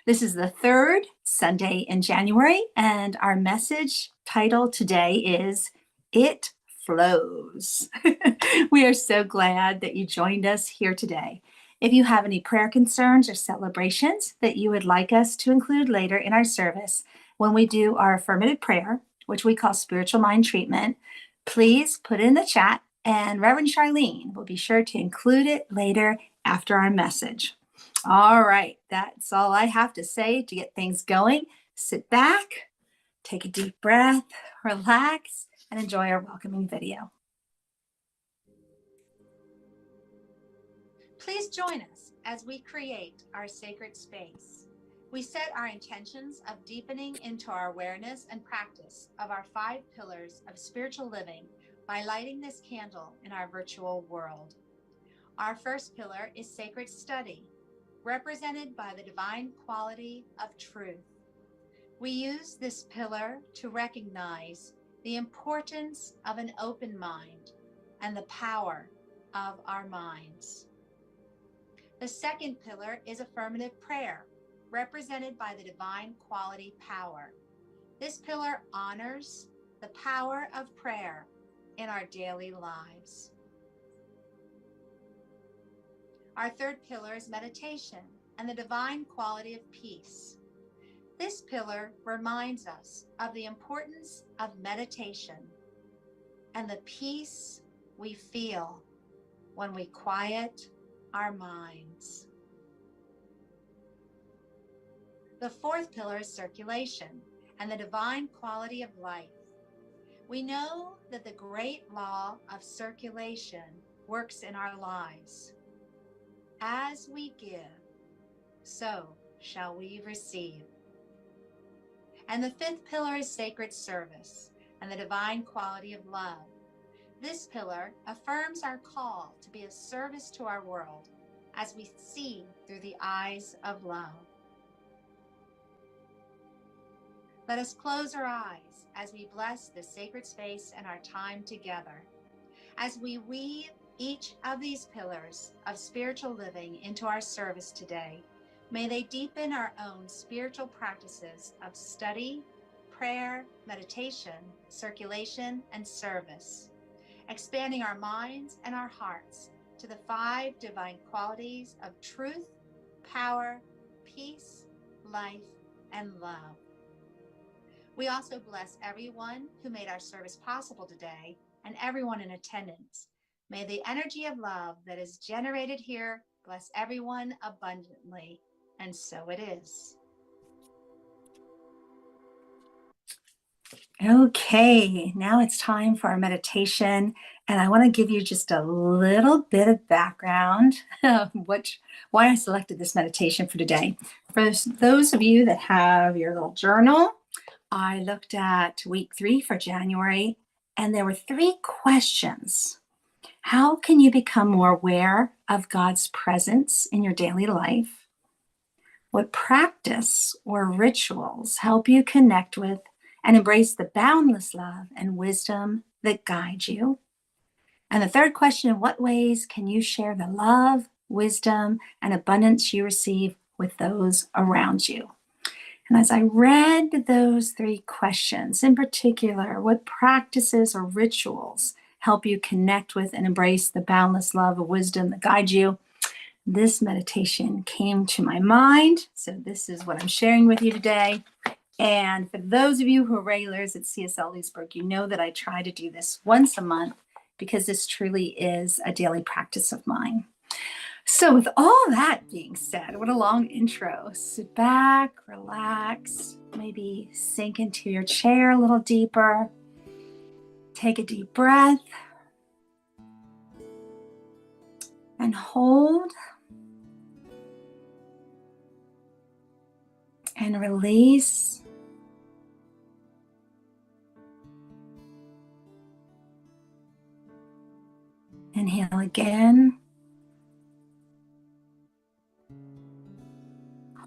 This is the third Sunday in January, and our message title today is It Flows. We are so glad that you joined us here today. If you have any prayer concerns or celebrations that you would like us to include later in our service when we do our affirmative prayer, which we call spiritual mind treatment, please put it in the chat, and Reverend Charlene will be sure to include it later after our message. All right, that's all I have to say to get things going. Sit back, take a deep breath, relax, and enjoy our welcoming video. Please join us as we create our sacred space. We set our intentions of deepening into our awareness and practice of our 5 pillars of spiritual living by lighting this candle in our virtual world. Our first pillar is sacred study, represented by the divine quality of truth. We use this pillar to recognize the importance of an open mind and the power of our minds. The second pillar is affirmative prayer, represented by the divine quality power. This pillar honors the power of prayer in our daily lives. Our third pillar is meditation and the divine quality of peace. This pillar reminds us of the importance of meditation and the peace we feel when we quiet our minds. The fourth pillar is circulation and the divine quality of life. We know that the great law of circulation works in our lives. As we give, so shall we receive. And the fifth pillar is sacred service and the divine quality of love. This pillar affirms our call to be of service to our world as we see through the eyes of love. Let us close our eyes as we bless this sacred space and our time together. As we weave each of these pillars of spiritual living into our service today, may they deepen our own spiritual practices of study, prayer, meditation, circulation, and service, expanding our minds and our hearts to the 5 divine qualities of truth, power, peace, life, and love. We also bless everyone who made our service possible today and everyone in attendance. May the energy of love that is generated here bless everyone abundantly, and so it is. Okay, now it's time for our meditation, and I want to give you just a little bit of background of why I selected this meditation for today. For those of you that have your little journal, I looked at week 3 for January, and there were 3 questions. How can you become more aware of God's presence in your daily life? What practice or rituals help you connect with and embrace the boundless love and wisdom that guide you? And the third question, in what ways can you share the love, wisdom, and abundance you receive with those around you? And as I read those 3 questions, in particular, what practices or rituals help you connect with and embrace the boundless love of wisdom that guides you, this meditation came to my mind. So this is what I'm sharing with you today. And for those of you who are regulars at CSL Leesburg, you know that I try to do this once a month because this truly is a daily practice of mine. So with all that being said, what a long intro. Sit back, relax, maybe sink into your chair a little deeper. Take a deep breath and hold and release. Inhale again.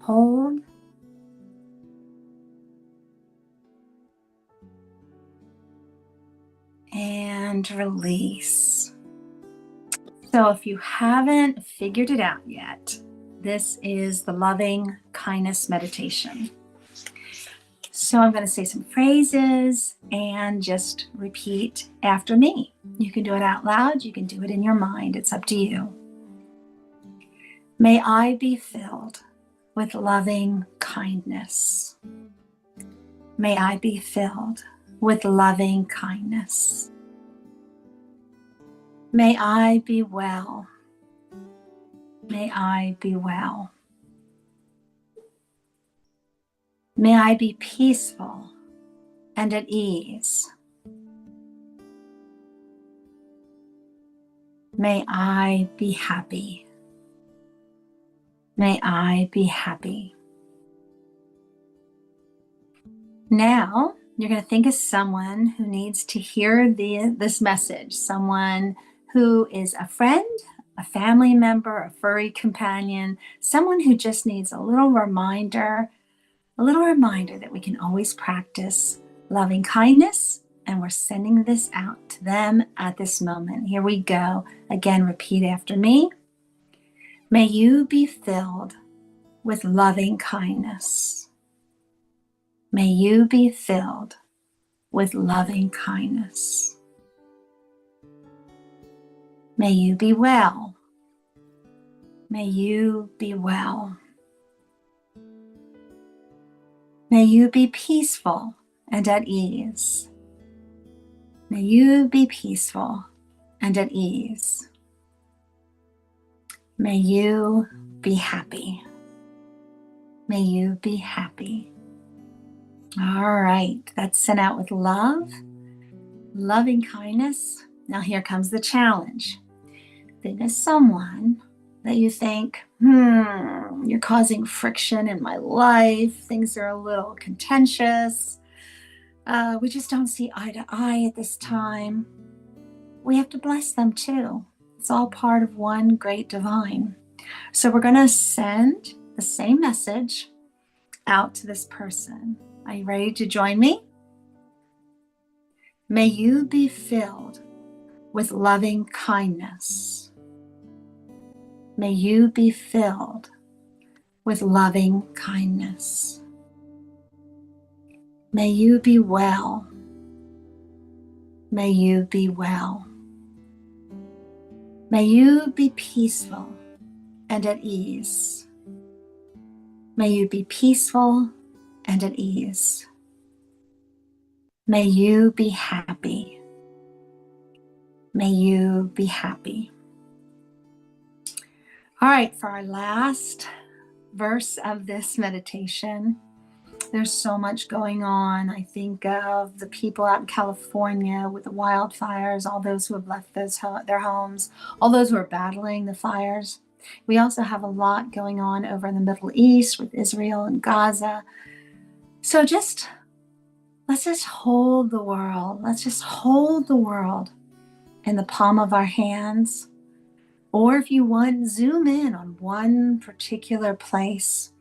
Hold. And release. So if you haven't figured it out yet, This is the loving kindness meditation. So I'm going to say some phrases and just repeat after me. You can do it out loud. You can do it in your mind. It's up to you. May I be filled with loving kindness. May I be filled with loving kindness. May I be well. May I be well. May I be peaceful and at ease. May I be happy. May I be happy. Now, you're going to think of someone who needs to hear this message, someone who is a friend, a family member, a furry companion, someone who just needs a little reminder that we can always practice loving kindness, and we're sending this out to them at this moment. Here we go. Again, repeat after me. May you be filled with loving kindness. May you be filled with loving kindness. May you be well. May you be well. May you be peaceful and at ease. May you be peaceful and at ease. May you be happy. May you be happy. All right, that's sent out with love, loving kindness. Now here comes the challenge. Think of someone that you think, you're causing friction in my life. Things are a little contentious. We just don't see eye to eye at this time. We have to bless them too. It's all part of one great divine. So we're going to send the same message out to this person. Are you ready to join me? May you be filled with loving kindness. May you be filled with loving kindness. May you be well. May you be well. May you be peaceful and at ease. May you be peaceful and at ease. May you be happy. May you be happy. All right, for our last verse of this meditation, there's so much going on. I think of the people out in California with the wildfires, all those who have left their homes, all those who are battling the fires. We also have a lot going on over in the Middle East with Israel and Gaza. So let's just hold the world. Let's just hold the world in the palm of our hands. Or if you want, zoom in on one particular place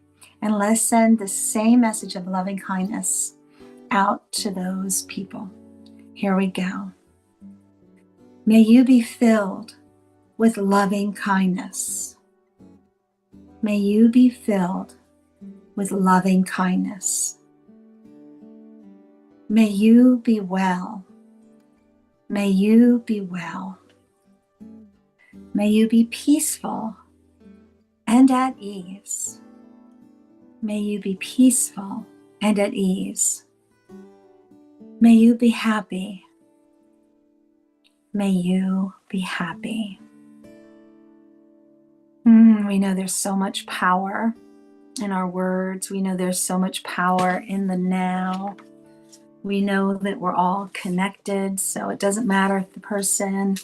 and let's send the same message of loving kindness out to those people. Here we go. May you be filled with loving kindness. May you be filled with loving kindness. May you be well. May you be well. May you be peaceful and at ease. May you be peaceful and at ease. May you be happy. May you be happy. We know there's so much power in our words. We know there's so much power in the now. We know that we're all connected, so it doesn't matter if the person,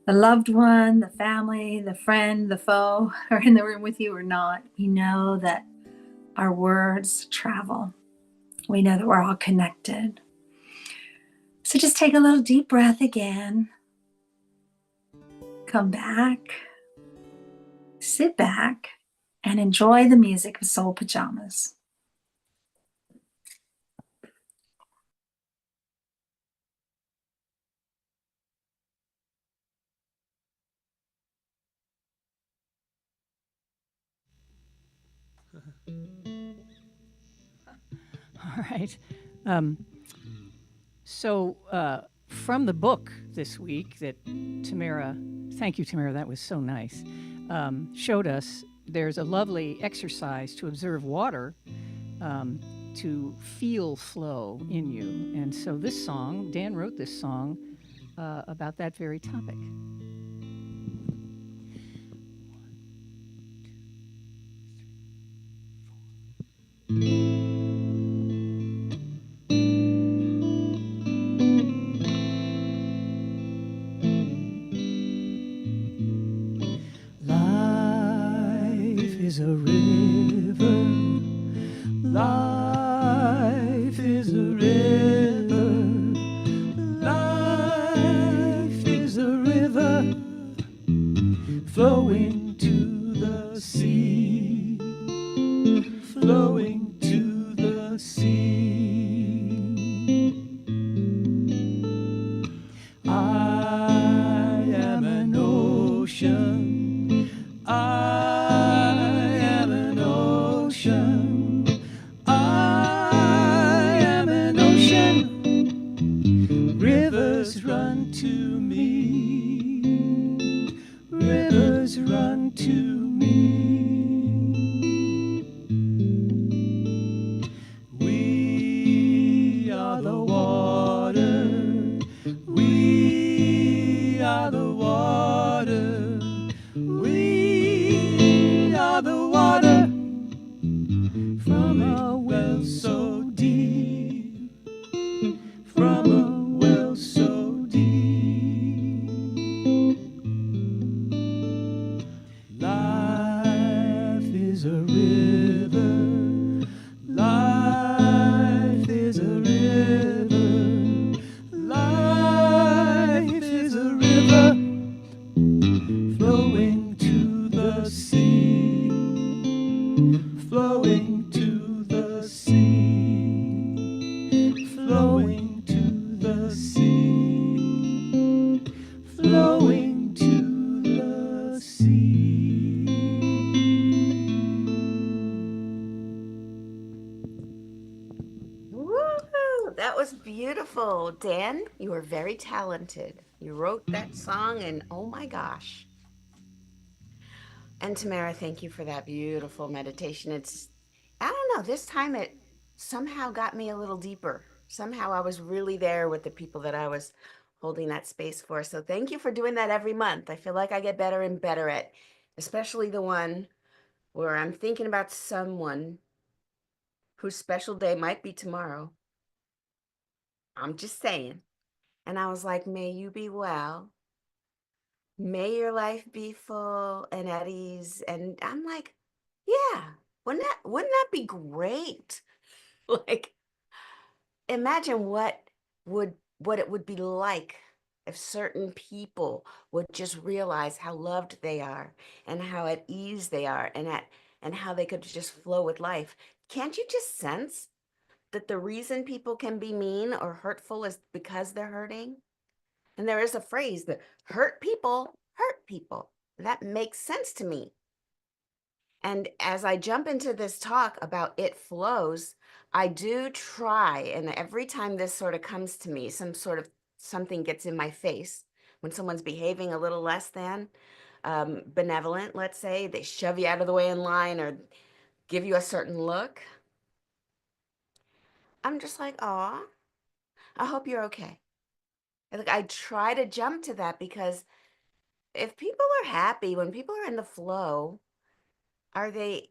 the loved one, the family, the friend, the foe are in the room with you or not. We know that our words travel. We know that we're all connected. So just take a little deep breath again. Come back, sit back, and enjoy the music of Soul Pajamas. All right. Um, so, from the book this week that Tamara, thank you, Tamara, that was so nice, showed us, there's a lovely exercise to observe water, um, to feel flow in you. And so this song, Dan wrote this song about that very topic. Life is a river. Life is a river. Life is a river flowing to the sea. Flowing to the sea. I am an ocean. I am an ocean. I am an ocean. Rivers run to me. Rivers run to me. We are the water. We are the water. We are the water from a well so deep. From a well so deep. Life is a river. Life is a river. Life is a river flowing to the sea. Flowing to the sea. Flowing to the sea. Flowing to the sea. Woo! That was beautiful. Dan, you are very talented. You wrote that song, and oh my gosh. And Tamara, thank you for that beautiful meditation. I don't know, this time it somehow got me a little deeper. Somehow I was really there with the people that I was holding that space for. So thank you for doing that every month. I feel like I get better and better at, especially the one where I'm thinking about someone whose special day might be tomorrow. I'm just saying. And I was like, may you be well. May your life be full and at ease. And I'm like, yeah, wouldn't that be great? Like, imagine what it would be like if certain people would just realize how loved they are and how at ease they are and how they could just flow with life. Can't you just sense that the reason people can be mean or hurtful is because they're hurting? And there is a phrase that hurt people hurt people. That makes sense to me. And as I jump into this talk about it flows, I do try, and every time this sort of comes to me, something gets in my face when someone's behaving a little less than benevolent, let's say, they shove you out of the way in line or give you a certain look. I'm just like, aw, I hope you're okay. Like, I try to jump to that because if people are happy, when people are in the flow, are they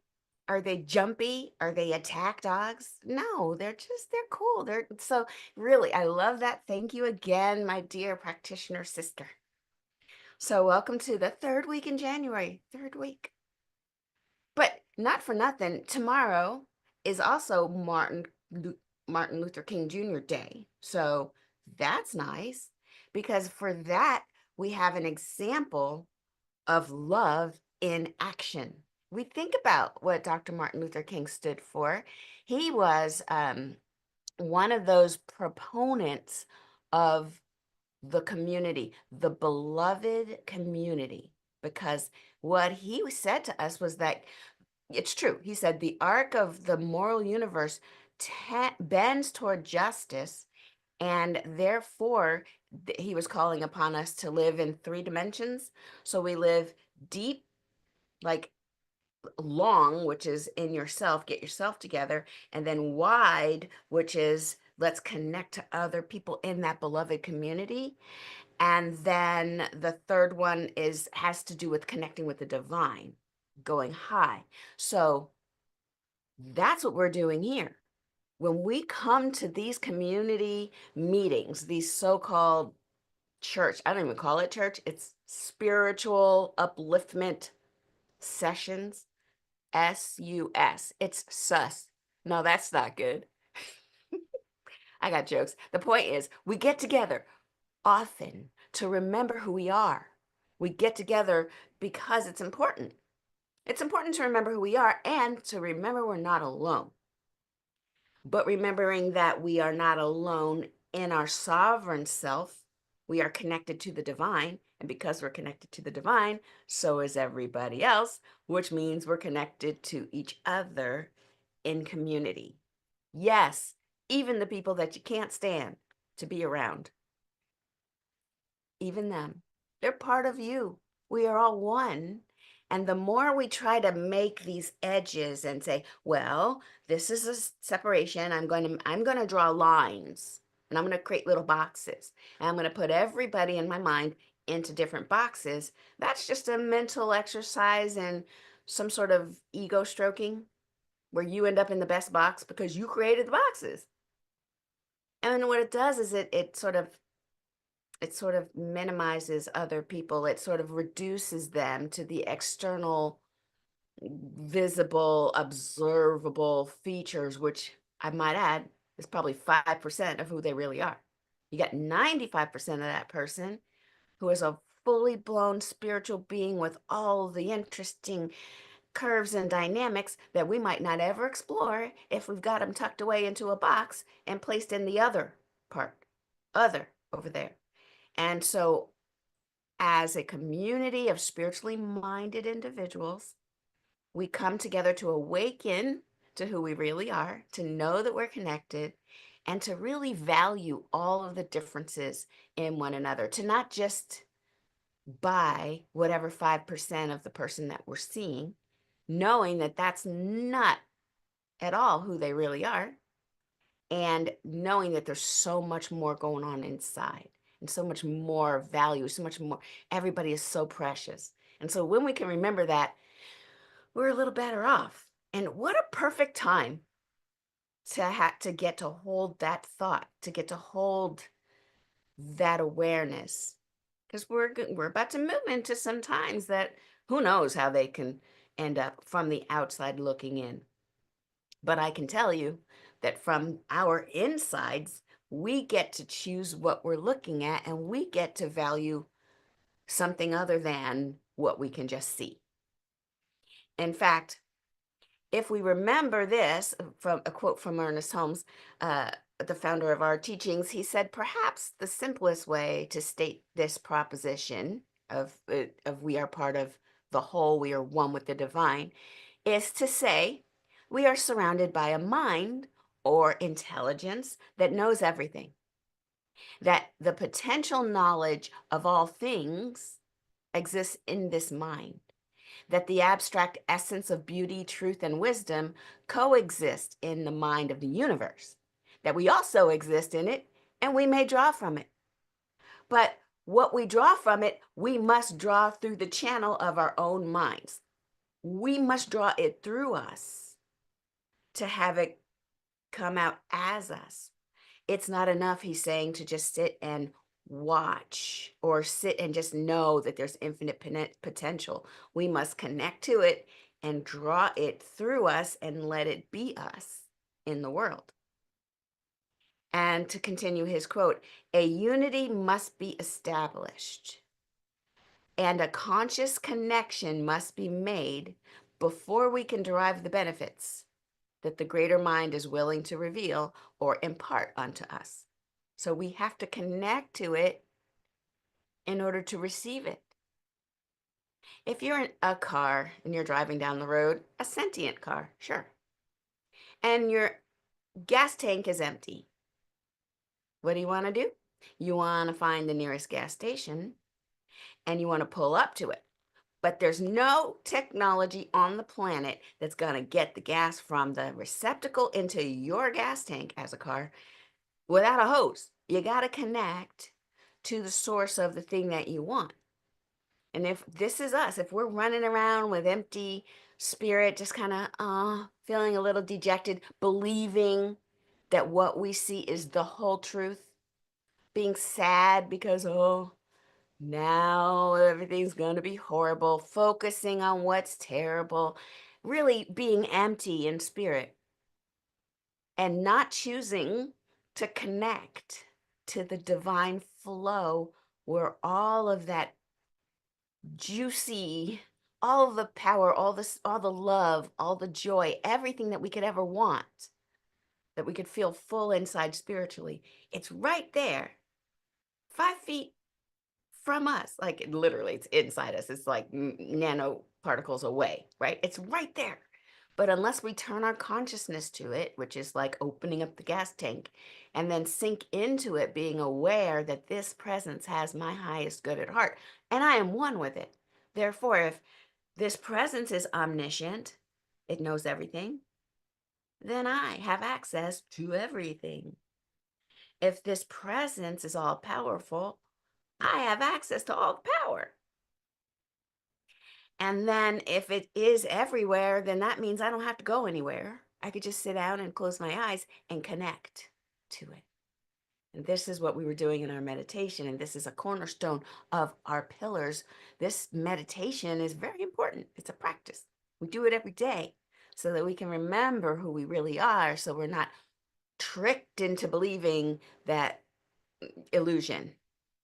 jumpy? Are they attack dogs? No, they're cool. They're so really, I love that. Thank you again, my dear practitioner sister. So welcome to the third week in January. Third week. But not for nothing, tomorrow is also Martin Luther King Jr. Day. So that's nice because for that we have an example of love in action. We think about what Dr. Martin Luther King stood for. He was one of those proponents of the community, the beloved community, because what he said to us was that it's true. He said the arc of the moral universe bends toward justice, and therefore he was calling upon us to live in 3 dimensions. So we live deep, like long, which is in yourself, get yourself together, and then wide, which is let's connect to other people in that beloved community. And then the third one has to do with connecting with the divine, going high. So that's what we're doing here. When we come to these community meetings, these so-called church, I don't even call it church, it's spiritual upliftment sessions, SUS. It's sus. No, that's not good. I got jokes. The point is, we get together often to remember who we are. We get together because it's important. It's important to remember who we are and to remember we're not alone. But remembering that we are not alone in our sovereign self, we are connected to the divine. And because we're connected to the divine, so is everybody else, which means we're connected to each other in community. Yes, even the people that you can't stand to be around, even them, they're part of you. We are all one. And the more we try to make these edges and say, well, this is a separation, I'm going to draw lines, and I'm going to create little boxes, and I'm going to put everybody in my mind into different boxes. That's just a mental exercise and some sort of ego stroking where you end up in the best box because you created the boxes. And what it does is it sort of minimizes other people. It sort of reduces them to the external, visible, observable features, which I might add is probably 5% of who they really are. You got 95% of that person who is a fully blown spiritual being with all the interesting curves and dynamics that we might not ever explore if we've got them tucked away into a box and placed in the other part, other over there. And so as a community of spiritually minded individuals, we come together to awaken to who we really are, to know that we're connected, and to really value all of the differences in one another, to not just buy whatever 5% of the person that we're seeing, knowing that that's not at all who they really are, and knowing that there's so much more going on inside and so much more value, so much more. Everybody is so precious. And so when we can remember that, we're a little better off. And what a perfect time to get to hold that thought, to get to hold that awareness, because we're about to move into some times that who knows how they can end up from the outside looking in. But I can tell you that from our insides, we get to choose what we're looking at, and we get to value something other than what we can just see. In fact, if we remember this, from a quote from Ernest Holmes, the founder of our teachings, he said, perhaps the simplest way to state this proposition of we are part of the whole, we are one with the divine, is to say we are surrounded by a mind or intelligence that knows everything, that the potential knowledge of all things exists in this mind, that the abstract essence of beauty, truth, and wisdom coexist in the mind of the universe, that we also exist in it, and we may draw from it. But what we draw from it, we must draw through the channel of our own minds. We must draw it through us to have it come out as us. It's not enough, he's saying, to just sit and watch or sit and just know that there's infinite potential. We must connect to it and draw it through us and let it be us in the world. And to continue his quote, a unity must be established and a conscious connection must be made before we can derive the benefits that the greater mind is willing to reveal or impart unto us. So we have to connect to it in order to receive it. If you're in a car and you're driving down the road, a sentient car, sure, and you're gas tank is empty. What do you want to do? You want to find the nearest gas station and you want to pull up to it. But there's no technology on the planet that's going to get the gas from the receptacle into your gas tank as a car without a hose. You got to connect to the source of the thing that you want. And if this is us, if we're running around with empty spirit, just kind of feeling a little dejected, believing that what we see is the whole truth, being sad because, oh, now everything's going to be horrible, focusing on what's terrible, really being empty in spirit and not choosing to connect to the divine flow where all of that juicy, all the power, all the love, all the joy, everything that we could ever want, that we could feel full inside spiritually, it's right there, 5 feet from us. Like literally, it's inside us. It's like nanoparticles away, right? It's right there. But unless we turn our consciousness to it, which is like opening up the gas tank, and then sink into it, being aware that this presence has my highest good at heart, and I am one with it. Therefore, if this presence is omniscient, it knows everything, then I have access to everything. If this presence is all powerful, I have access to all the power. And then if it is everywhere, then that means I don't have to go anywhere. I could just sit down and close my eyes and connect to it. And this is what we were doing in our meditation. And this is a cornerstone of our pillars. This meditation is very important. It's a practice. We do it every day so that we can remember who we really are. So we're not tricked into believing that illusion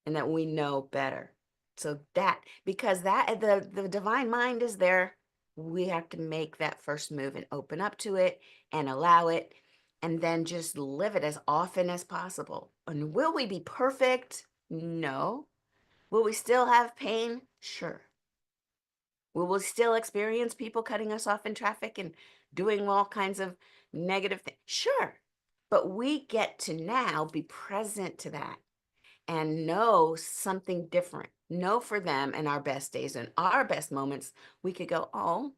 and that we know better. So that, because that the divine mind is there, we have to make that first move and open up to it and allow it, and then just live it as often as possible. And will we be perfect? No. Will we still have pain? Sure. Will we still experience people cutting us off in traffic and doing all kinds of negative things? Sure. But we get to now be present to that and know something different. Know for them in our best days and our best moments, we could go, oh,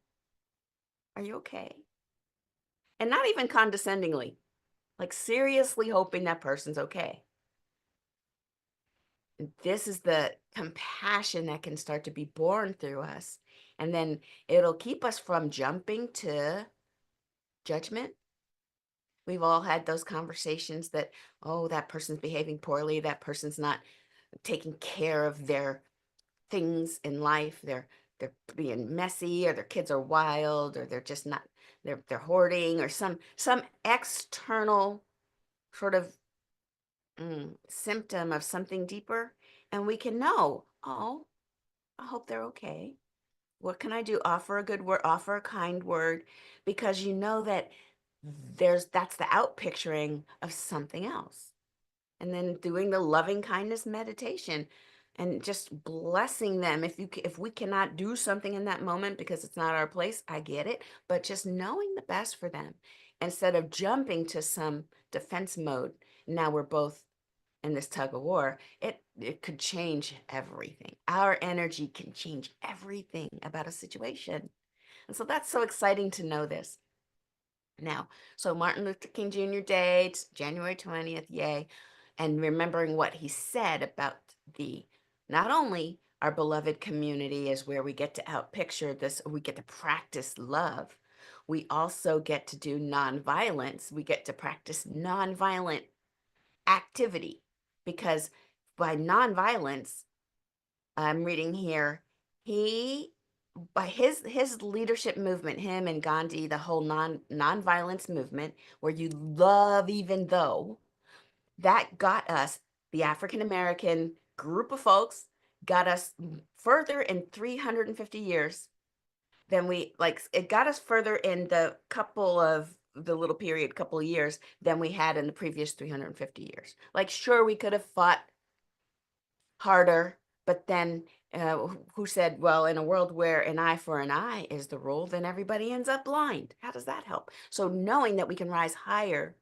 are you okay? And not even condescendingly, like seriously hoping that person's okay. And this is the compassion that can start to be born through us. And then it'll keep us from jumping to judgment. We've all had those conversations that, oh, that person's behaving poorly, that person's not taking care of their things in life, they're being messy, or their kids are wild, or they're just not, they're hoarding, or some external sort of symptom of something deeper. And we can know, oh, I hope they're okay. What can I do? Offer a good word, offer a kind word, because you know that that's the outpicturing of something else. And then doing the loving kindness meditation and just blessing them. If we cannot do something in that moment because it's not our place, I get it, but just knowing the best for them instead of jumping to some defense mode. Now we're both in this tug of war. It could change everything. Our energy can change everything about a situation. And so that's so exciting to know this. Now, so Martin Luther King Jr. Day, it's January 20th, yay. And remembering what he said about not only our beloved community is where we get to outpicture this, we get to practice love. We also get to do nonviolence. We get to practice nonviolent activity, because by nonviolence, I'm reading here, by his leadership movement, him and Gandhi, the whole nonviolence movement, where you love even though, that got us, the African American group of folks, got us further in 350 years than it got us further in the couple of years than we had in the previous 350 years. Like, sure, we could have fought harder, but then who said, well, in a world where an eye for an eye is the rule, then everybody ends up blind. How does that help? So knowing that we can rise higher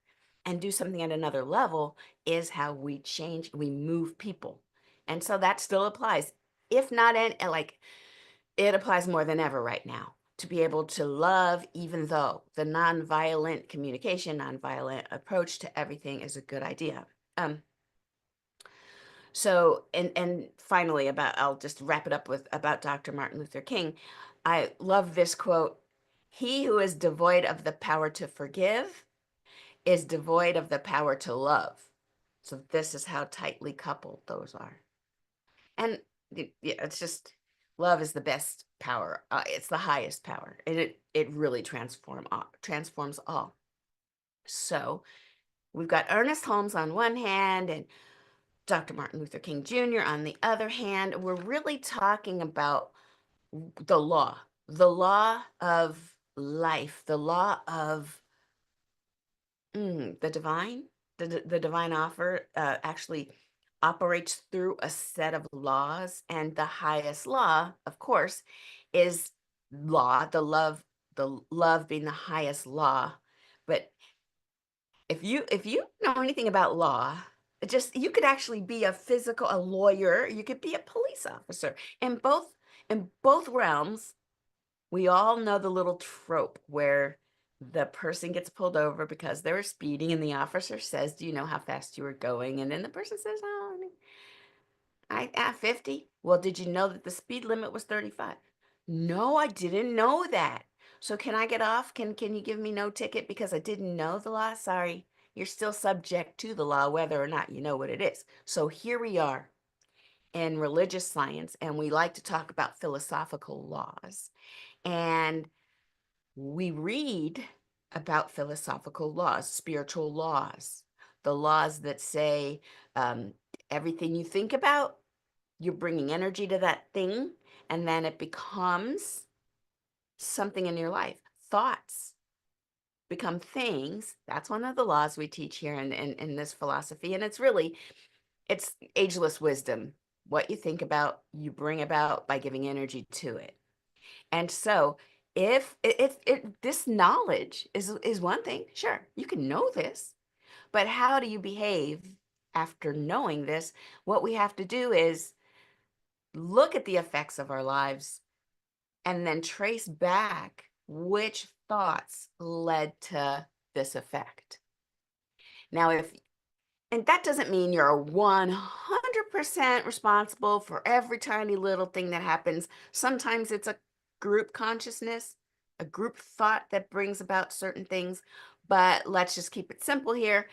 and do something at another level is how we change, we move people. And so that still applies. If not, like, it applies more than ever right now to be able to love, even though the nonviolent communication, nonviolent approach to everything is a good idea. So, and finally, I'll just wrap it up with about Dr. Martin Luther King. I love this quote: "He who is devoid of the power to forgive is devoid of the power to love." So this is how tightly coupled those are. And yeah, it's just, love is the best power. It's the highest power, and it really transforms all. So we've got Ernest Holmes on one hand and Dr. Martin Luther King Jr. on the other hand. We're really talking about the law of life, the law of the divine. The divine offer actually operates through a set of laws, and the highest law, of course, is law, the love being the highest law. But if you know anything about law, just, you could actually be a lawyer, you could be a police officer. In both realms, we all know the little trope where the person gets pulled over because they were speeding, and the officer says, "Do you know how fast you were going?" And then the person says, "Oh, I at 50. Well, did you know that the speed limit was 35? No, I didn't know that. So can I get off? Can you give me no ticket because I didn't know the law? Sorry, you're still subject to the law, whether or not you know what it is." So here we are in religious science, and we like to talk about philosophical laws. And we read about philosophical laws, spiritual laws, the laws that say everything you think about, you're bringing energy to that thing, and then it becomes something in your life. Thoughts become things. That's one of the laws we teach here in this philosophy. And it's ageless wisdom. What you think about, you bring about by giving energy to it. And so if this knowledge is one thing, sure, you can know this, but how do you behave after knowing this? What we have to do is look at the effects of our lives and then trace back which thoughts led to this effect. Now, and that doesn't mean you're 100% responsible for every tiny little thing that happens. Sometimes it's a group consciousness, a group thought that brings about certain things. But let's just keep it simple here.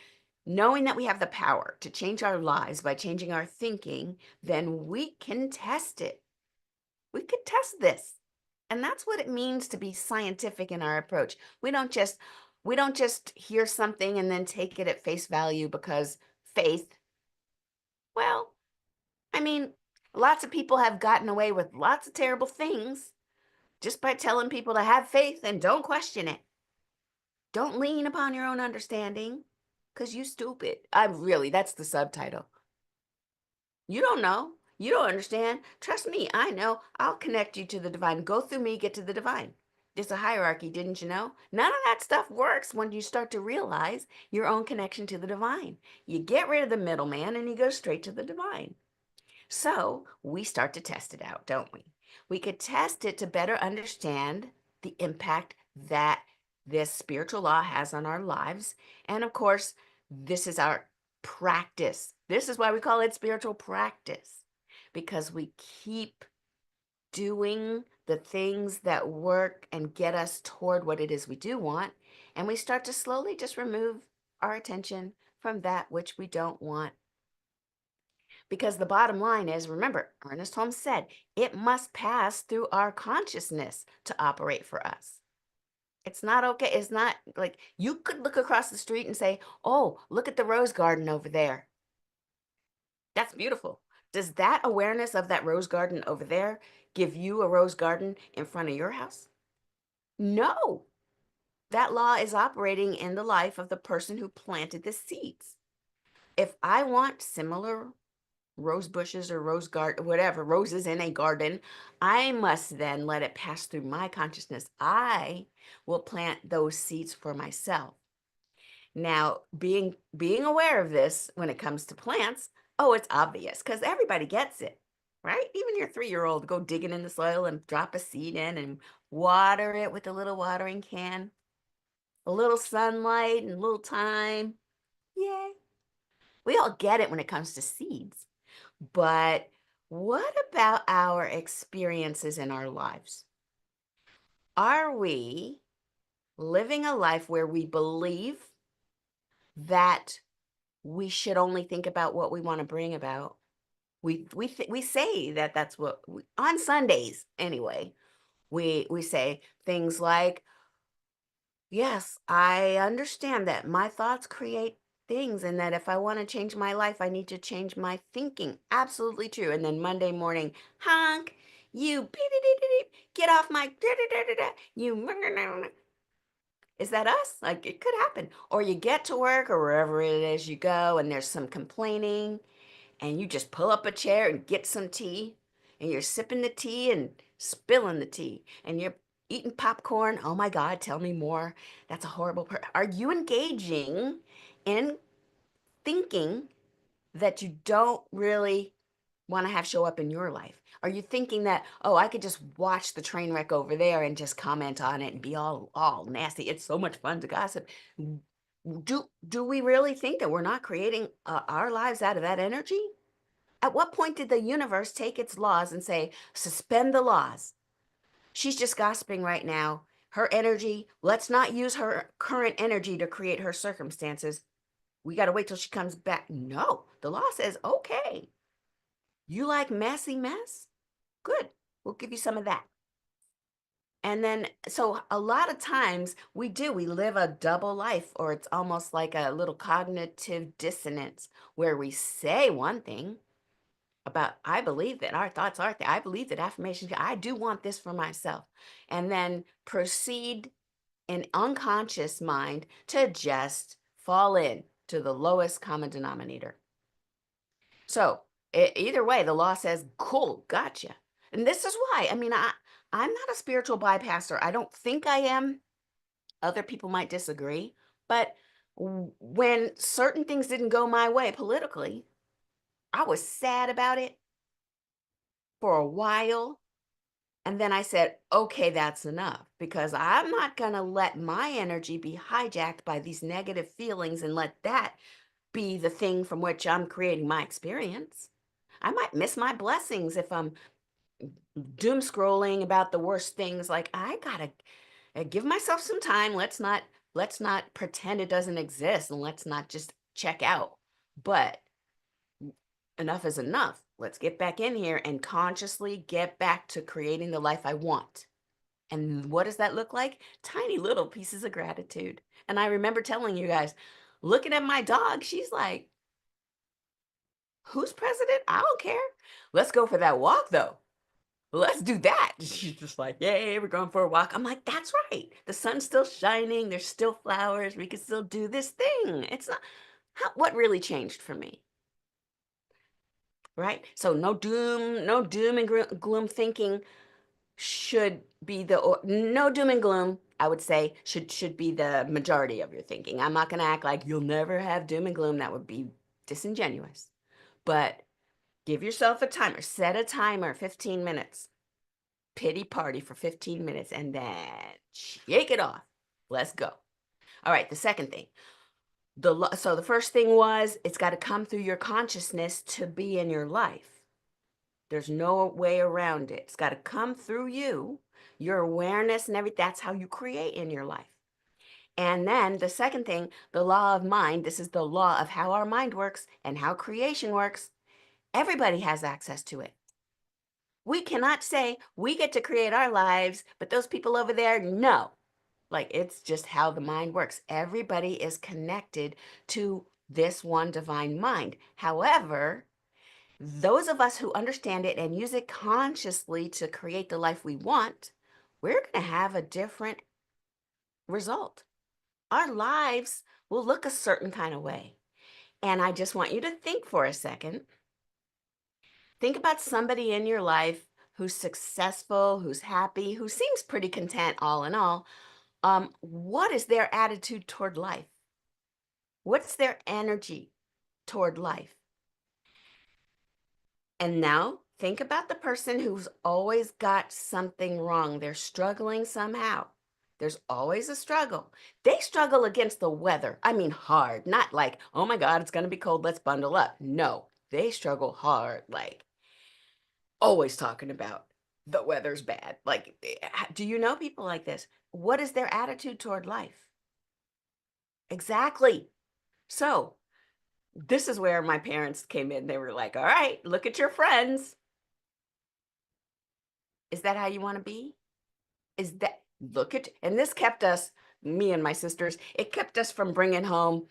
Knowing that we have the power to change our lives by changing our thinking, then we can test it. We could test this. And that's what it means to be scientific in our approach. We don't just hear something and then take it at face value because faith. Well, I mean, lots of people have gotten away with lots of terrible things just by telling people to have faith and don't question it. Don't lean upon your own understanding because you stupid. That's the subtitle. You don't know. You don't understand. Trust me, I know. I'll connect you to the divine. Go through me, get to the divine. It's a hierarchy, didn't you know? None of that stuff works when you start to realize your own connection to the divine. You get rid of the middleman and you go straight to the divine. So we start to test it out, don't we? We could test it to better understand the impact that this spiritual law has on our lives. And of course, this is our practice. This is why we call it spiritual practice, because we keep doing the things that work and get us toward what it is we do want. And we start to slowly just remove our attention from that which we don't want. Because the bottom line is, remember, Ernest Holmes said, it must pass through our consciousness to operate for us. It's not okay. It's not like you could look across the street and say, "Oh, look at the rose garden over there. That's beautiful." Does that awareness of that rose garden over there give you a rose garden in front of your house? No. That law is operating in the life of the person who planted the seeds. If I want similar rose bushes or rose garden, whatever, roses in a garden, I must then let it pass through my consciousness. I will plant those seeds for myself. Now, being aware of this when it comes to plants, oh, it's obvious because everybody gets it, right? Even your 3-year-old go digging in the soil and drop a seed in and water it with a little watering can. A little sunlight and a little time. Yay. We all get it when it comes to seeds. But what about our experiences in our lives? Are we living a life where we believe that we should only think about what we want to bring about? We say that that's what on Sundays anyway. We say things like, yes, I understand that my thoughts create things, and that if I want to change my life, I need to change my thinking. Absolutely true. And then Monday morning, honk, you beep, beep, beep, beep, beep, get off my da, da, da, da, da, you. Is that us? Like it could happen. Or you get to work or wherever it is you go, and there's some complaining, and you just pull up a chair and get some tea, and you're sipping the tea and spilling the tea, and you're eating popcorn. Oh my God, tell me more. That's a horrible Are you engaging in thinking that you don't really want to have show up in your life? Are you thinking that, oh, I could just watch the train wreck over there and just comment on it and be all nasty? It's so much fun to gossip. Do we really think that we're not creating our lives out of that energy? At what point did the universe take its laws and say, suspend the laws? She's just gossiping right now. Her energy, let's not use her current energy to create her circumstances. We got to wait till she comes back. No, the law says, okay, you like messy mess? Good. We'll give you some of that. And then, so a lot of times we live a double life, or it's almost like a little cognitive dissonance where we say one thing about, I believe that our thoughts are, I believe that affirmations, I do want this for myself. And then proceed in unconscious mind to just fall in to the lowest common denominator. So either way, the law says, cool, gotcha. And this is why, I mean, I'm not a spiritual bypasser. I don't think I am. Other people might disagree. But when certain things didn't go my way politically, I was sad about it for a while. And then I said, okay, that's enough, because I'm not going to let my energy be hijacked by these negative feelings and let that be the thing from which I'm creating my experience. I might miss my blessings if I'm doom scrolling about the worst things. Like, I gotta give myself some time. Let's not pretend it doesn't exist, and let's not just check out. But enough is enough. Let's get back in here and consciously get back to creating the life I want. And what does that look like? Tiny little pieces of gratitude. And I remember telling you guys, looking at my dog, she's like, who's president? I don't care. Let's go for that walk though. Let's do that. She's just like, yay, we're going for a walk. I'm like, that's right. The sun's still shining. There's still flowers. We can still do this thing. It's not, what really changed for me? Right? So no doom and gloom thinking should be no doom and gloom, I would say, should be the majority of your thinking. I'm not going to act like you'll never have doom and gloom. That would be disingenuous. But give yourself a timer. Set a timer, 15 minutes. Pity party for 15 minutes, and then shake it off. Let's go. All right, the second thing. So the first thing was, it's got to come through your consciousness to be in your life. There's no way around it. It's got to come through you, your awareness and everything. That's how you create in your life. And then the second thing, the law of mind. This is the law of how our mind works and how creation works. Everybody has access to it. We cannot say we get to create our lives, but those people over there, no. Like, it's just how the mind works. Everybody is connected to this one divine mind. However, those of us who understand it and use it consciously to create the life we want, we're going to have a different result. Our lives will look a certain kind of way. And I just want you to think for a second. Think about somebody in your life who's successful, who's happy, who seems pretty content all in all. What is their attitude toward life? What's their energy toward life? And now think about the person who's always got something wrong. They're struggling somehow. There's always a struggle. They struggle against the weather. I mean, hard, not like, oh my God, it's going to be cold. Let's bundle up. No, they struggle hard, like always talking about the weather's bad. Like, do you know people like this? What is their attitude toward life? Exactly. So, this is where my parents came in. They were like, all right, look at your friends. Is that how you want to be? Is that, look at, and this kept us, me and my sisters, it kept us from bringing home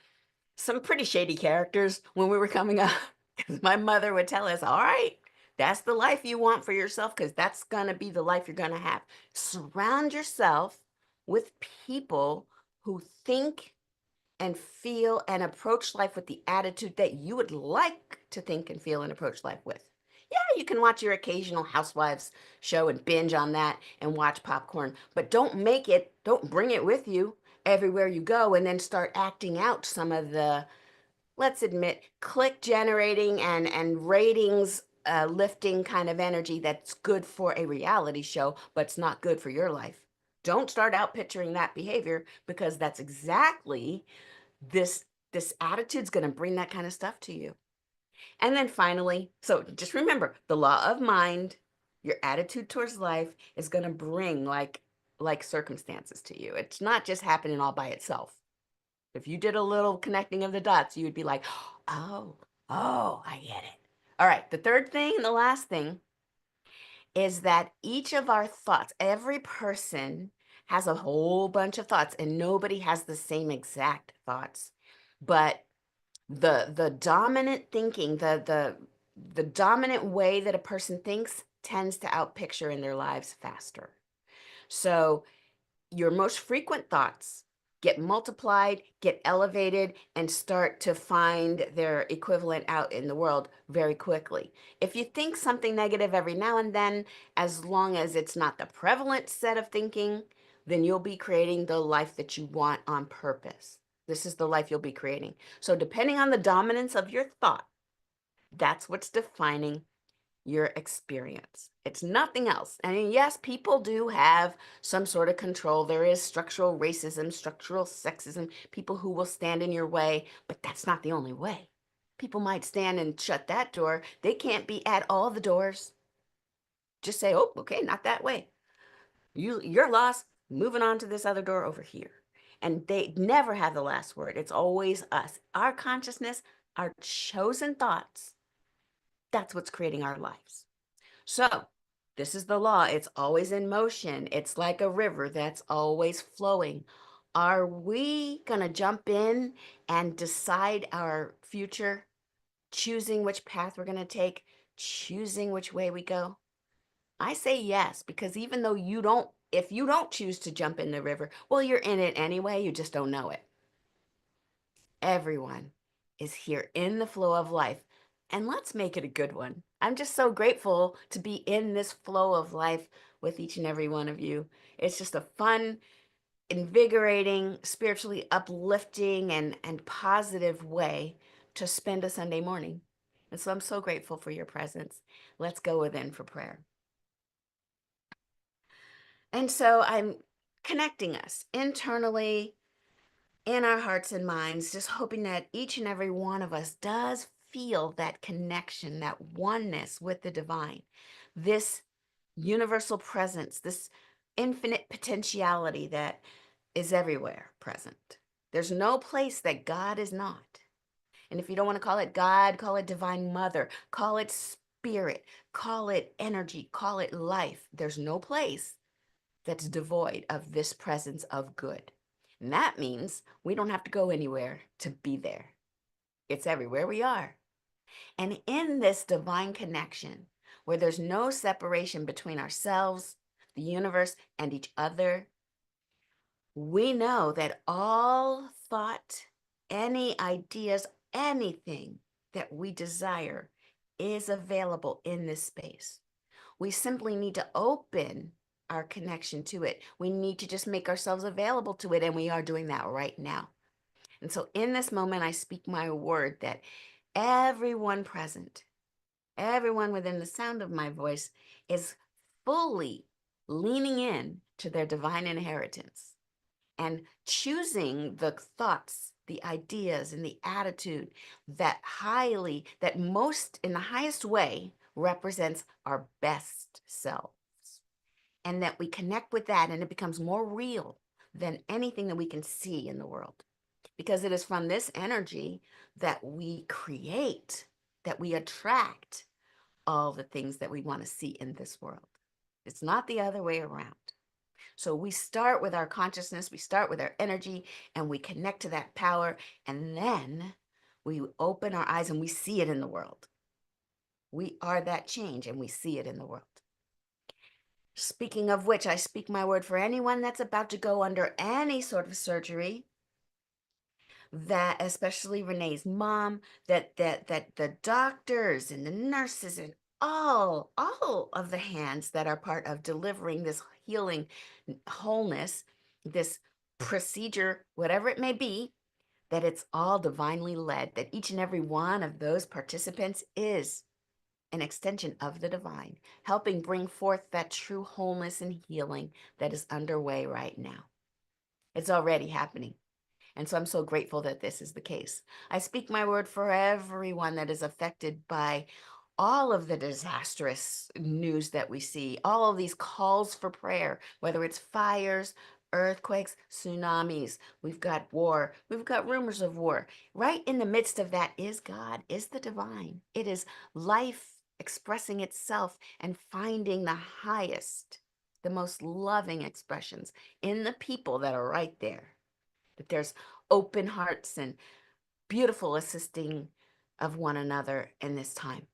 some pretty shady characters when we were coming up. 'Cause my mother would tell us, all right, that's the life you want for yourself, because that's going to be the life you're going to have. Surround yourself with people who think and feel and approach life with the attitude that you would like to think and feel and approach life with. Yeah, you can watch your occasional Housewives show and binge on that and watch popcorn, but don't bring it with you everywhere you go and then start acting out some of the, let's admit, click generating and ratings lifting kind of energy that's good for a reality show, but it's not good for your life. Don't start out picturing that behavior, because that's exactly this attitude's going to bring that kind of stuff to you. And then finally, so just remember, the law of mind, your attitude towards life is going to bring like circumstances to you. It's not just happening all by itself. If you did a little connecting of the dots, you would be like, oh, I get it. All right, the third thing and the last thing is that each of our thoughts, every person has a whole bunch of thoughts, and nobody has the same exact thoughts. But the dominant thinking, the dominant way that a person thinks tends to outpicture in their lives faster. So your most frequent thoughts get multiplied, get elevated, and start to find their equivalent out in the world very quickly. If you think something negative every now and then, as long as it's not the prevalent set of thinking, then you'll be creating the life that you want on purpose. This is the life you'll be creating. So depending on the dominance of your thought, that's what's defining your experience. It's nothing else. I mean, yes, people do have some sort of control. There is structural racism, structural sexism, people who will stand in your way, but that's not the only way. People might stand and shut that door. They can't be at all the doors. Just say, oh, okay, not that way. You're lost, moving on to this other door over here. And they never have the last word. It's always us. Our consciousness, our chosen thoughts, that's what's creating our lives. So this is the law. It's always in motion. It's like a river that's always flowing. Are we going to jump in and decide our future, choosing which path we're going to take, choosing which way we go? I say yes, because even though if you don't choose to jump in the river, well, you're in it anyway. You just don't know it. Everyone is here in the flow of life, and let's make it a good one. I'm just so grateful to be in this flow of life with each and every one of you. It's just a fun, invigorating, spiritually uplifting, and positive way to spend a Sunday morning. And so I'm so grateful for your presence. Let's go within for prayer. And so I'm connecting us internally in our hearts and minds, just hoping that each and every one of us does feel that connection, that oneness with the divine, this universal presence, this infinite potentiality that is everywhere present. There's no place that God is not. And if you don't want to call it God, call it Divine Mother, call it Spirit, call it energy, call it life. There's no place that's devoid of this presence of good. And that means we don't have to go anywhere to be there. It's everywhere we are. And in this divine connection, where there's no separation between ourselves, the universe, and each other, we know that all thought, any ideas, anything that we desire is available in this space. We simply need to open our connection to it. We need to just make ourselves available to it, and we are doing that right now. And so in this moment, I speak my word that everyone present, everyone within the sound of my voice is fully leaning in to their divine inheritance and choosing the thoughts, the ideas, and the attitude that most in the highest way represents our best selves. And that we connect with that and it becomes more real than anything that we can see in the world. Because it is from this energy that we create, that we attract all the things that we want to see in this world. It's not the other way around. So we start with our consciousness, we start with our energy, and we connect to that power, and then we open our eyes and we see it in the world. We are that change and we see it in the world. Speaking of which, I speak my word for anyone that's about to go under any sort of surgery, that especially Renee's mom, that the doctors and the nurses and all of the hands that are part of delivering this healing wholeness, this procedure, whatever it may be, that it's all divinely led, that each and every one of those participants is an extension of the divine, helping bring forth that true wholeness and healing that is underway right now. It's already happening. And so I'm so grateful that this is the case. I speak my word for everyone that is affected by all of the disastrous news that we see, all of these calls for prayer, whether it's fires, earthquakes, tsunamis, we've got war, we've got rumors of war. Right in the midst of that is God, is the divine. It is life expressing itself and finding the highest, the most loving expressions in the people that are right there. That there's open hearts and beautiful assisting of one another in this time.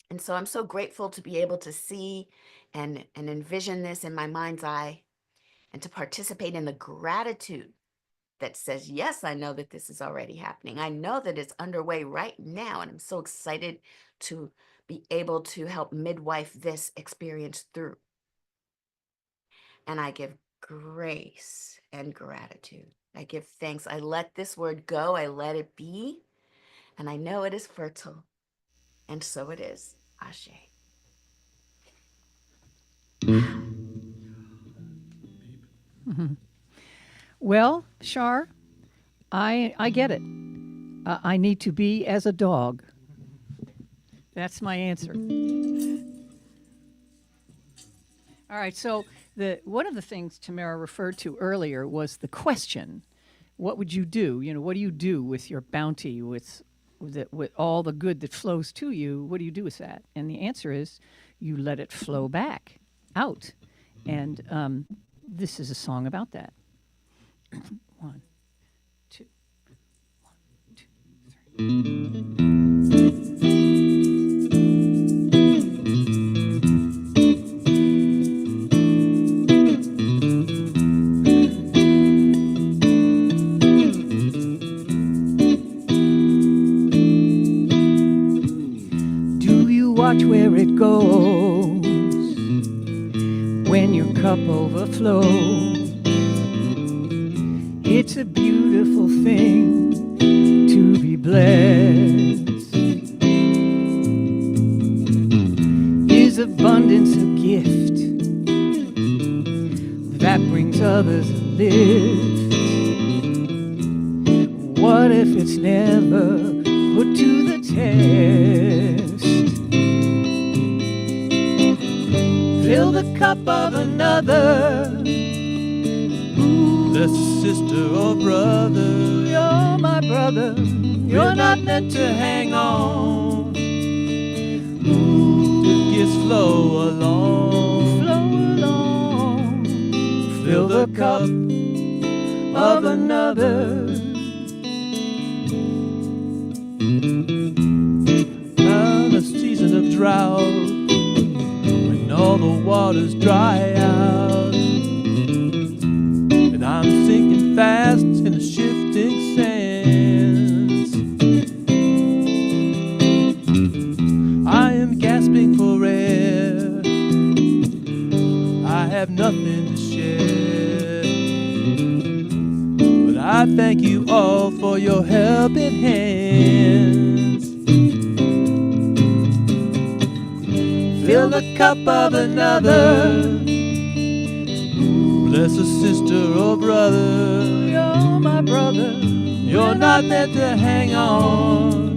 And so I'm so grateful to be able to see and envision this in my mind's eye and to participate in the gratitude that says, yes, I know that this is already happening. I know that it's underway right now. And I'm so excited to be able to help midwife this experience through. And I give grace and gratitude. I give thanks. I let this word go. I let it be. And I know it is fertile. And so it is. Ashe. Well, Shar, I get it. I need to be as a dog. That's my answer. All right, so one of the things Tamara referred to earlier was the question, what would you do? You know, what do you do with your bounty, with all the good that flows to you? What do you do with that? And the answer is you let it flow back out. And this is a song about that. 1, 2, 1, 2, 3. Watch where it goes when your cup overflows. It's a beautiful thing to be blessed. Is abundance a gift that brings others a lift? What if it's never put to the test? Fill the cup of another. Ooh, that's a sister or brother. You're my brother. You're not meant to hang on. Ooh, gifts flow along. Flow along. Fill the cup of another. Now the season of drought, all the waters dry out, and I'm sinking fast in the shifting sands. I am gasping for air. I have nothing to share, but I thank you all for your helping hands. Fill the cup of another. Bless a sister or brother. You're my brother. You're not meant to hang on.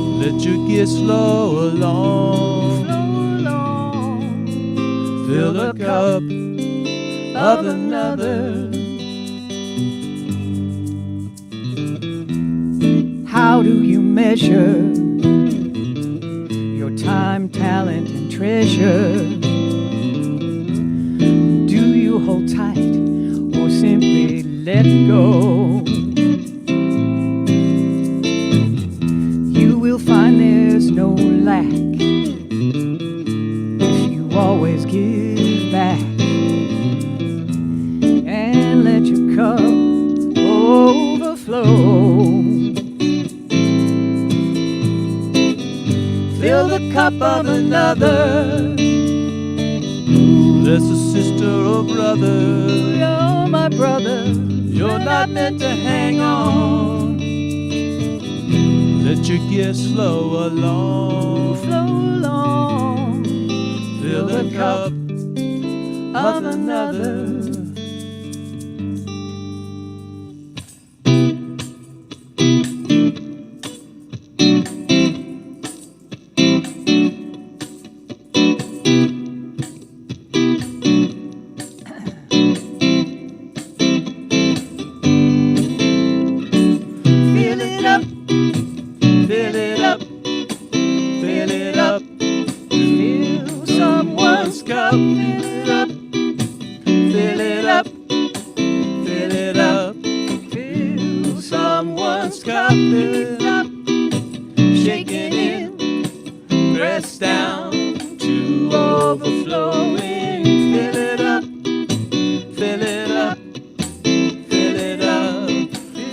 Let your gifts flow along. Flow along. Fill the cup of another. How do you measure your time, talent, and treasure? Do you hold tight or simply let go? You will find there's no lack if you always give back and let your cup overflow. Fill the cup of another. Bless a sister or brother. You're my brother. You're not meant to hang on. Let your gifts flow along. Flow along. Fill the cup of another. Fill it up, fill it up, fill it up. Fill someone's cup. Fill it up, fill it up, fill it up. Fill Someone's cup, fill it up, shaking in, pressed down to overflowing. Fill it up, fill it up, fill it up.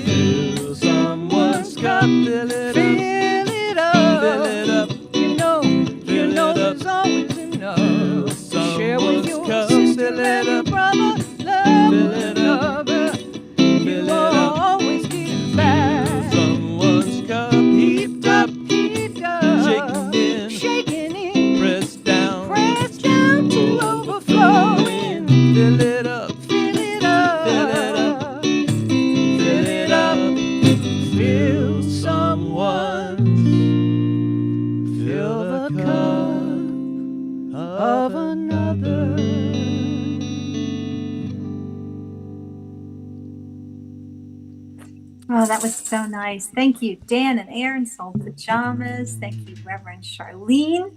Fill someone's cup, fill it up, Fill it up. fill it up. You know Fill it up. there's always enough. Share with Someone's your cup, sister fill it and your up, brother. Love fill one it up, another. fill You it will up. always give back. Someone's cup heaped up, Heaped up. shaking in, Shaking in. pressed down To overflowing. Fill it up, Fill it up. fill it up, fill it up. Fill someone's, fill the cup of another. Oh, that was so nice. Thank you, Dan and Aaron, Soul Pajamas. Thank you, Reverend Charlene.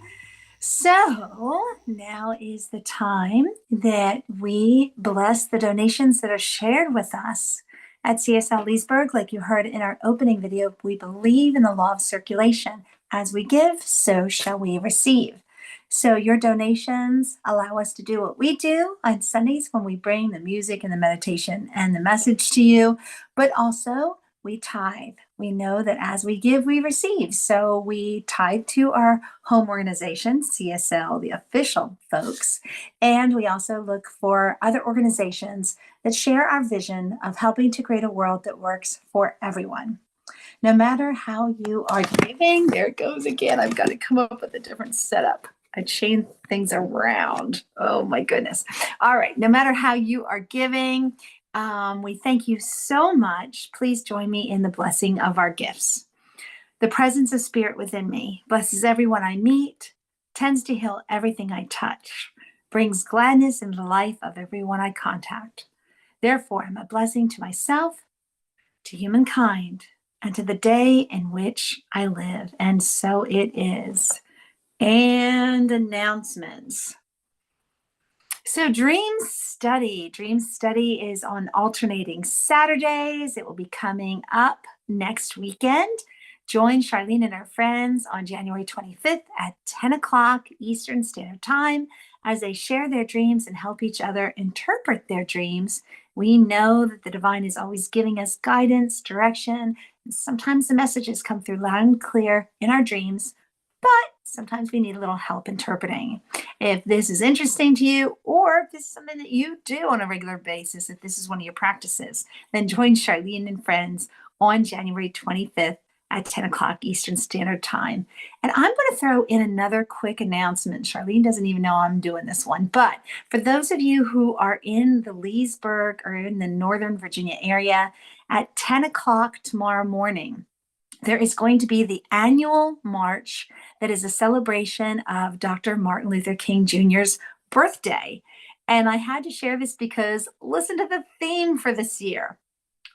So now is the time that we bless the donations that are shared with us at CSL Leesburg. Like you heard in our opening video, we believe in the law of circulation. As we give, so shall we receive. So your donations allow us to do what we do on Sundays when we bring the music and the meditation and the message to you, but also we tithe. We know that as we give, we receive. So we tithe to our home organization, CSL, the official folks. And we also look for other organizations that share our vision of helping to create a world that works for everyone. No matter how you are giving, there it goes again. I've got to come up with a different setup. I changed things around. Oh my goodness. All right. No matter how you are giving, we thank you so much. Please join me in the blessing of our gifts. The presence of Spirit within me blesses everyone I meet, tends to heal everything I touch, brings gladness into the life of everyone I contact. Therefore, I'm a blessing to myself, to humankind, and to the day in which I live. And so it is. And announcements. So Dream Study is on alternating Saturdays. It will be coming up next weekend. Join Charlene and her friends on January 25th at 10 o'clock Eastern Standard Time as they share their dreams and help each other interpret their dreams. We know that the divine is always giving us guidance, direction, and sometimes the messages come through loud and clear in our dreams, but sometimes we need a little help interpreting. If this is interesting to you, or if this is something that you do on a regular basis, if this is one of your practices, then join Charlene and friends on January 25th at 10 o'clock Eastern Standard Time. And I'm going to throw in another quick announcement. Charlene doesn't even know I'm doing this one, but for those of you who are in the Leesburg or in the Northern Virginia area, at 10 o'clock tomorrow morning, there is going to be the annual march that is a celebration of Dr. Martin Luther King Jr.'s birthday. And I had to share this because listen to the theme for this year.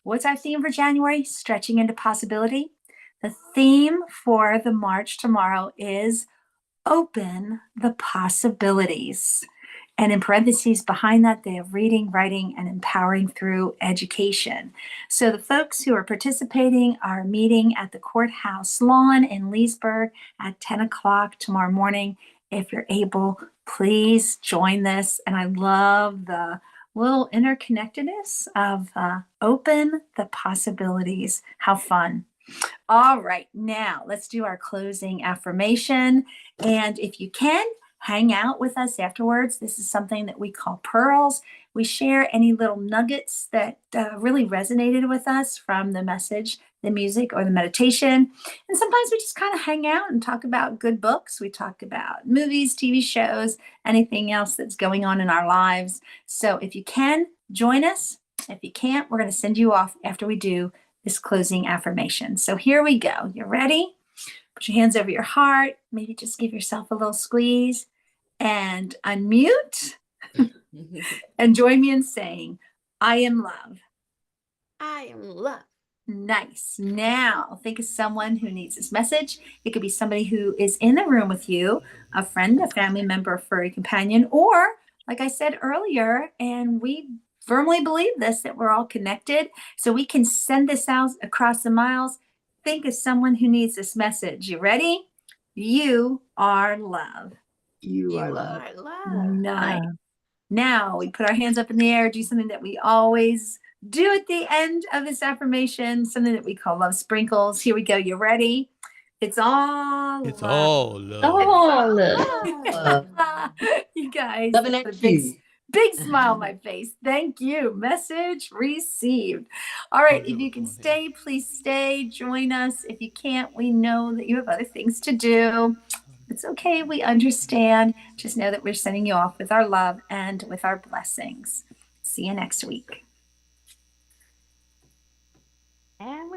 What's our theme for January? Stretching into possibility. The theme for the march tomorrow is open the possibilities. And in parentheses behind that, they have reading, writing, and empowering through education. So the folks who are participating are meeting at the courthouse lawn in Leesburg at 10 o'clock tomorrow morning. If you're able, please join this. And I love the little interconnectedness of open the possibilities. How fun. All right, now let's do our closing affirmation. And if you can, hang out with us afterwards. This is something that we call pearls. We share any little nuggets that really resonated with us from the message, the music, or the meditation. And sometimes we just kind of hang out and talk about good books. We talk about movies, TV shows, anything else that's going on in our lives. So if you can, join us. If you can't, we're going to send you off after we do this closing affirmation. So here we go. You ready? Put your hands over your heart. Maybe just give yourself a little squeeze and unmute and join me in saying, I am love. I am love. Nice. Now think of someone who needs this message. It could be somebody who is in the room with you, a friend, a family member, a furry companion, or like I said earlier, and we firmly believe this, that we're all connected. So we can send this out across the miles. Think of someone who needs this message. You ready? You are love. You are love. Nice. Now we put our hands up in the air, do something that we always do at the end of this affirmation, something that we call love sprinkles. Here we go. You ready? It's all It's love. all love. Oh, look. You guys, Loving put it a big, too. big smile on my face. Thank you. Message received. All right. If you can stay, please stay. Join us. If you can't, we know that you have other things to do. It's okay. We understand. Just know that we're sending you off with our love and with our blessings. See you next week. And we're